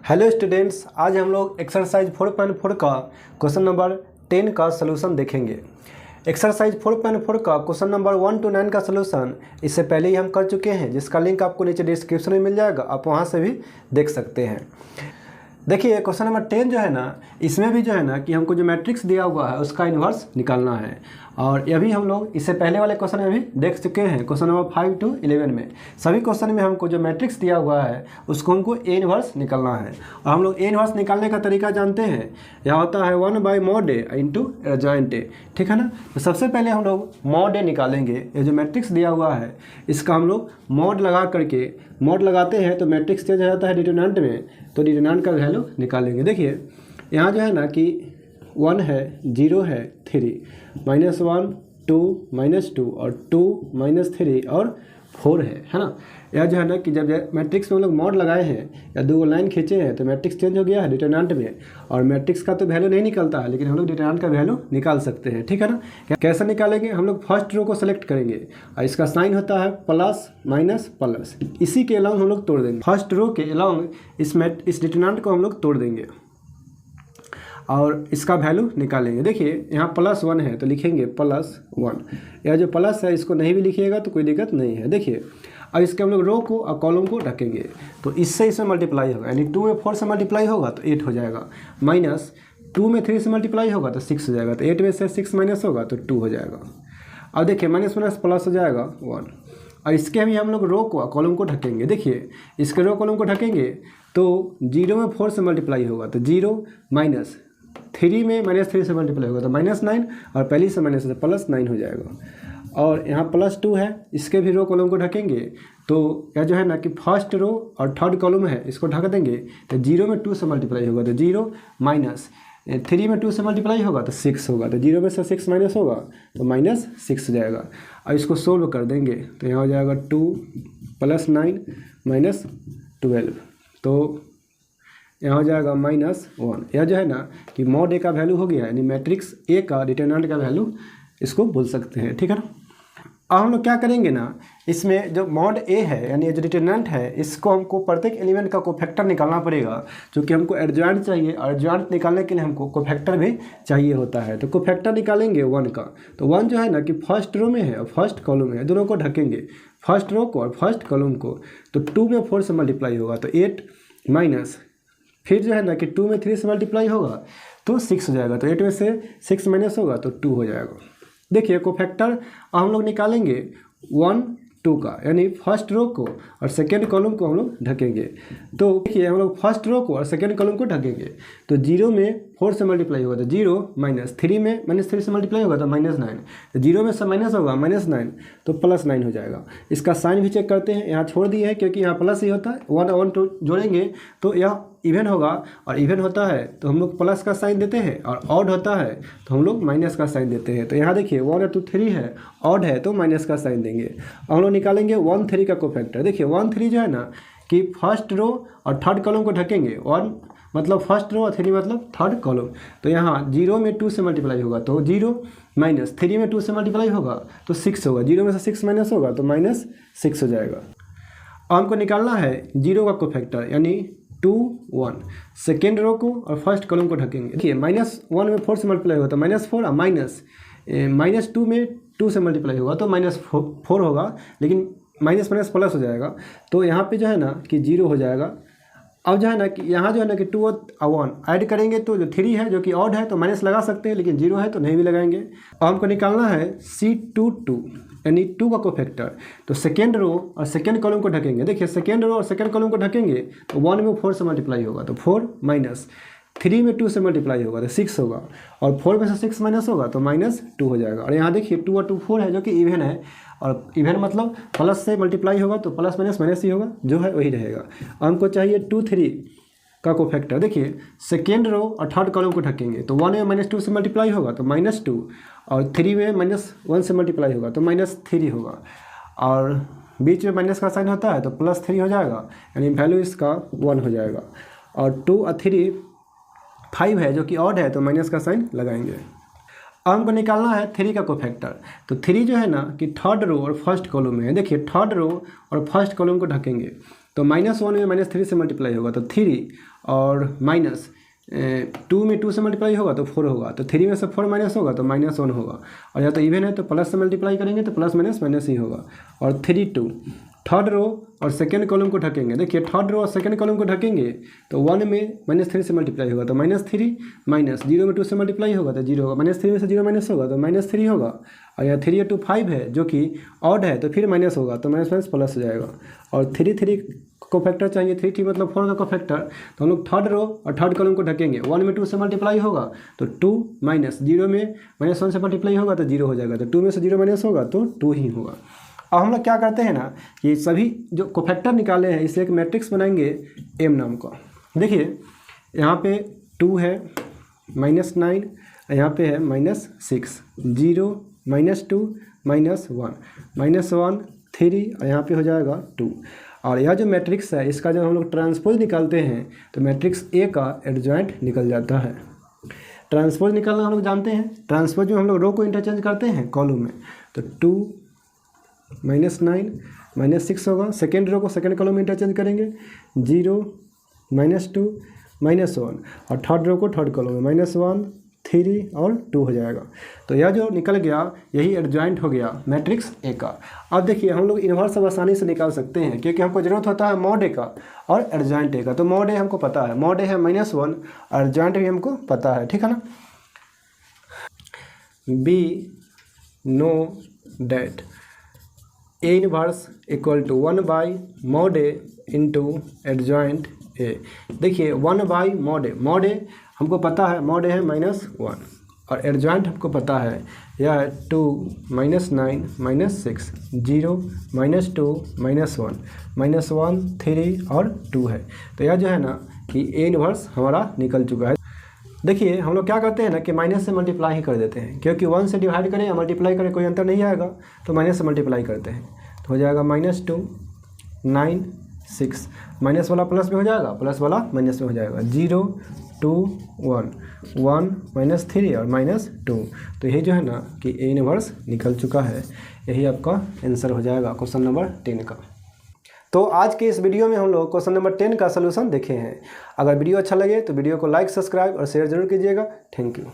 Hello students, आज हम लोग एक्सरसाइज 4.4 का क्वेश्चन नंबर 10 का सलूशन देखेंगे। एक्सरसाइज 4.4 का क्वेश्चन नंबर 1 to 9 का सलूशन इससे पहले ही हम कर चुके हैं, जिसका लिंक आपको नीचे डिस्क्रिप्शन में मिल जाएगा, आप वहां से भी देख सकते हैं। देखिए क्वेश्चन नंबर 10 जो है ना, इसमें भी जो है ना कि हमको जो मैट्रिक्स दिया हुआ है उसका इन्वर्स निकालना है। और ये भी हम लोग इससे पहले वाले क्वेश्चन में भी देख चुके हैं। क्वेश्चन नंबर 5 to 11 में सभी क्वेश्चन में हमको जो मैट्रिक्स दिया हुआ है उसको हमको ए इन्वर्स निकालना है। और हम लोग ए इन्वर्स निकालने का तरीका जानते हैं, यह होता है 1/mod A इंटू एडजॉइंट ए, ठीक है ना। तो सबसे पहले हम लोग मॉड ए निकालेंगे। ये जो मैट्रिक्स दिया हुआ है इसका हम लोग मॉड लगा करके, मॉड लगाते हैं तो मैट्रिक्स चेंज हो जाता है डिटरमिनेंट में, तो डिटरमिनेंट का वैल्यू निकालेंगे। देखिए यहाँ जो है ना कि 1 है, 0 है, 3, -1, 2, -2 और 2, -3 और 4 है ना। यह जो है ना कि जब मैट्रिक्स में हम लोग मॉड लगाए हैं या दो लाइन खींचे हैं तो मैट्रिक्स चेंज हो गया है डिटरमिनेंट में। और मैट्रिक्स का तो वैल्यू नहीं निकलता है, लेकिन हम लोग डिटरमिनेंट का वैल्यू निकाल सकते हैं, ठीक है ना। कैसे निकालेंगे? हम लोग फर्स्ट रो को सेलेक्ट करेंगे और इसका साइन होता है प्लस माइनस प्लस, इसी के अलाउंग हम लोग तोड़ देंगे। फर्स्ट रो के अलाउंग इस डिटरमिनेंट को हम लोग तोड़ देंगे और इसका वैल्यू निकालेंगे। देखिए यहाँ +1 है तो लिखेंगे +1, यह जो प्लस है इसको नहीं भी लिखिएगा तो कोई दिक्कत नहीं है। देखिए अब इसके हम लोग रो को और कॉलम को रखेंगे तो इससे इसमें मल्टीप्लाई होगा, यानी 2 में 4 से मल्टीप्लाई होगा तो 8 हो जाएगा, माइनस 2 में 3 से मल्टीप्लाई होगा तो 6 हो जाएगा, तो 8 में से 6 माइनस होगा तो 2 हो जाएगा। अब देखिए माइनस माइनस प्लस हो जाएगा 1, और इसके भी हम लोग रो को और कॉलम को ढकेंगे। देखिए इसके रो कॉलम को ढकेंगे तो 0 में 4 से मल्टीप्लाई होगा तो 0, माइनस 3 में -3 से मल्टीप्लाई होगा तो -9, और पहली से माइनस से +9 हो जाएगा। और यहाँ +2 है, इसके भी रो कॉलम को ढकेंगे तो यह जो है ना कि फर्स्ट रो और थर्ड कॉलम है इसको ढक देंगे तो 0 में 2 से मल्टीप्लाई होगा तो 0, माइनस 3 में 2 से मल्टीप्लाई होगा तो 6 होगा, तो 0 में से 6 माइनस होगा तो -6 हो जाएगा। और इसको सोल्व कर देंगे तो यहाँ हो जाएगा 2 + 9 -12, तो यहाँ हो जाएगा -1। यह जो है ना कि मॉड ए का वैल्यू हो गया, यानी मैट्रिक्स ए का डिटरमिनेंट का वैल्यू इसको बोल सकते हैं, ठीक है ना। अब हम लोग क्या करेंगे ना, इसमें जो मॉड ए है यानी जो डिटरमिनेंट है इसको हमको प्रत्येक एलिमेंट का कोफैक्टर निकालना पड़ेगा, क्योंकि हमको एडजॉइंट चाहिए और एडजॉइंट निकालने के लिए हमको कोफैक्टर भी चाहिए होता है। तो कोफैक्टर निकालेंगे 1 का, तो 1 जो है ना कि फर्स्ट रो में है और फर्स्ट कॉलम में है, दोनों को ढकेंगे, फर्स्ट रो को और फर्स्ट कॉलम को। तो 2 में 4 से मल्टीप्लाई होगा तो 8, माइनस फिर जो है ना कि 2 में 3 से मल्टीप्लाई होगा तो 6 हो जाएगा, तो 8 में से 6 माइनस होगा तो 2 हो जाएगा। देखिए कोफैक्टर हम लोग निकालेंगे 1, 2 का, यानी फर्स्ट रो को और सेकेंड कॉलम को हम लोग ढकेंगे। तो देखिए हम लोग फर्स्ट रो को और सेकेंड कॉलम को ढकेंगे तो 0 में 4 से मल्टीप्लाई होगा तो 0, माइनस 3 में -3 से मल्टीप्लाई होगा तो -9, तो 0 में से माइनस होगा -9 तो +9 हो जाएगा। इसका साइन भी चेक करते हैं, यहाँ छोड़ दिए है क्योंकि यहाँ प्लस ही होता है, 1 और 2 जोड़ेंगे तो यह इवन होगा, और इवन होता है तो हम लोग प्लस का साइन देते हैं, और ऑड होता है तो हम लोग माइनस का साइन देते हैं। तो यहाँ देखिए 1 और 2 3 है, ऑड है तो माइनस का साइन देंगे। हम लोग निकालेंगे 1, 3 का कोफैक्टर। देखिए 1, 3 जो है ना कि फर्स्ट रो और थर्ड कॉलम को ढकेंगे, 1 मतलब फर्स्ट रो और 3 मतलब थर्ड कॉलम। तो यहाँ 0 में 2 से मल्टीप्लाई होगा तो 0, माइनस 3 में 2 से मल्टीप्लाई होगा तो 6 होगा, 0 में से 6 माइनस होगा तो -6 हो जाएगा। अब हमको निकालना है 0 का कोफैक्टर, यानी 2, 1, सेकेंड रो को और फर्स्ट कॉलम को ढकेंगे। देखिए -1 में 4 से मल्टीप्लाई होगा तो -4, और -2 में 2 से मल्टीप्लाई होगा तो -4 होगा, लेकिन माइनस माइनस प्लस हो जाएगा तो यहाँ पे जो है ना कि 0 हो जाएगा। अब जो है ना कि यहाँ जो है ना कि 2 और 1 ऐड करेंगे तो जो 3 है जो कि ऑड है तो माइनस लगा सकते हैं, लेकिन 0 है तो नहीं भी लगाएंगे। अब हमको निकालना है C22 यानी 2 का कोफैक्टर, तो सेकेंड रो और सेकेंड कॉलम को ढकेंगे। देखिए सेकेंड रो और सेकेंड कॉलम को ढकेंगे तो 1 में 4 से मल्टीप्लाई होगा तो 4, माइनस 3 में 2 से मल्टीप्लाई होगा तो 6 होगा, और 4 में से 6 माइनस होगा तो -2 हो जाएगा। और यहाँ देखिए 2 और 2 4 है जो कि इवन है, और इवन मतलब प्लस से मल्टीप्लाई होगा तो प्लस माइनस माइनस ही होगा, जो है वही रहेगा। हमको चाहिए 2, 3 का कोफैक्टर। देखिए सेकेंड रो और थर्ड कॉलम को ढकेंगे तो 1 में -2 से मल्टीप्लाई होगा तो -2, और 3 में -1 से मल्टीप्लाई होगा तो -3 होगा, और बीच में माइनस का साइन होता है तो +3 हो जाएगा, यानी वैल्यू इसका 1 हो जाएगा। और 2 और 3 5 है जो कि ऑड है तो माइनस का साइन लगाएंगे। अब हमको निकालना है 3 का कोफैक्टर, तो 3 जो है ना कि थर्ड रो और फर्स्ट कॉलम में है। देखिए थर्ड रो और फर्स्ट कॉलम को ढकेंगे तो -1 में -3 से मल्टीप्लाई होगा तो 3 और माइनस 2 में 2 से मल्टीप्लाई होगा तो 4 होगा, तो 3 में से 4 माइनस होगा तो -1 होगा, और या तो इवन है तो प्लस से मल्टीप्लाई करेंगे तो प्लस माइनस माइनस ही होगा। और 3 2 थर्ड रो और सेकेंड कॉलम को ढकेंगे। देखिए थर्ड रो और सेकेंड कॉलम को ढकेंगे तो 1 में -3 से मल्टीप्लाई होगा तो -3 माइनस 0 में 2 से मल्टीप्लाई होगा तो 0 होगा, -3 में से 0 माइनस होगा तो -3 होगा, और यहाँ 3 2 5 है जो कि ऑड है तो फिर माइनस होगा तो माइनस माइनस प्लस हो जाएगा। और 3 को फैक्टर चाहिए, 3 मतलब 4 का फैक्टर, तो हम लोग थर्ड रो और थर्ड कॉलम को ढकेंगे। 1 में 2 से मल्टीप्लाई होगा तो 2 माइनस 0 में -1 से मल्टीप्लाई होगा तो 0 हो जाएगा, तो 2 में से 0 माइनस होगा तो 2 ही होगा। अब हम लोग क्या करते हैं ना कि सभी जो कोफैक्टर निकाले हैं इसे एक मैट्रिक्स बनाएंगे एम नाम का। देखिए यहाँ पे 2 है, -9, यहाँ पे है -6, 0 -2 -1 3, और यहाँ पे हो जाएगा 2। और यह जो मैट्रिक्स है इसका जब हम लोग ट्रांसपोज निकालते हैं तो मैट्रिक्स ए का एडजॉइंट निकल जाता है। ट्रांसपोज निकालना हम लोग जानते हैं, ट्रांसपोज में हम लोग रो को इंटरचेंज करते हैं कॉलम में, तो 2 -9 -6 होगा, सेकेंड रो को सेकेंड कॉलम में इंटरचेंज करेंगे, 0 -2 -1, और थर्ड रो को थर्ड कॉलम में -1 3 और 2 हो जाएगा। तो यह जो निकल गया यही एडजॉइंट हो गया मैट्रिक्स ए का। अब देखिए हम लोग इन्वर्स अब आसानी से निकाल सकते हैं क्योंकि हमको जरूरत होता है मॉड ए का और एडजॉइंट ए का। तो मॉड ए हमको पता है, मॉड ए है -1 और एडजॉइंट भी हमको पता है, ठीक है ना। We know that A inverse equal to 1/mod A into adjoint A. देखिए 1/mod A, mod A हमको पता है, mod A है -1, और एडजॉइंट हमको पता है यह है 2 -9 -6 0 -2 -1 3 और 2 है। तो यह जो है ना कि ए इनवर्स हमारा निकल चुका है। देखिए हम लोग क्या करते हैं ना कि माइनस से मल्टीप्लाई ही कर देते हैं, क्योंकि 1 से डिवाइड करें या मल्टीप्लाई करें कोई अंतर नहीं आएगा, तो माइनस से मल्टीप्लाई करते हैं तो हो जाएगा -2 9 6, माइनस वाला प्लस में हो जाएगा, प्लस वाला माइनस में हो जाएगा, 0 2 1 1 -3 और -2। तो यही जो है ना कि ए इनवर्स निकल चुका है। यही आपका आंसर हो जाएगा क्वेश्चन नंबर 10 का। तो आज के इस वीडियो में हम लोग क्वेश्चन नंबर 10 का सलूशन देखे हैं। अगर वीडियो अच्छा लगे तो वीडियो को लाइक, सब्सक्राइब और शेयर जरूर कीजिएगा। Thank you.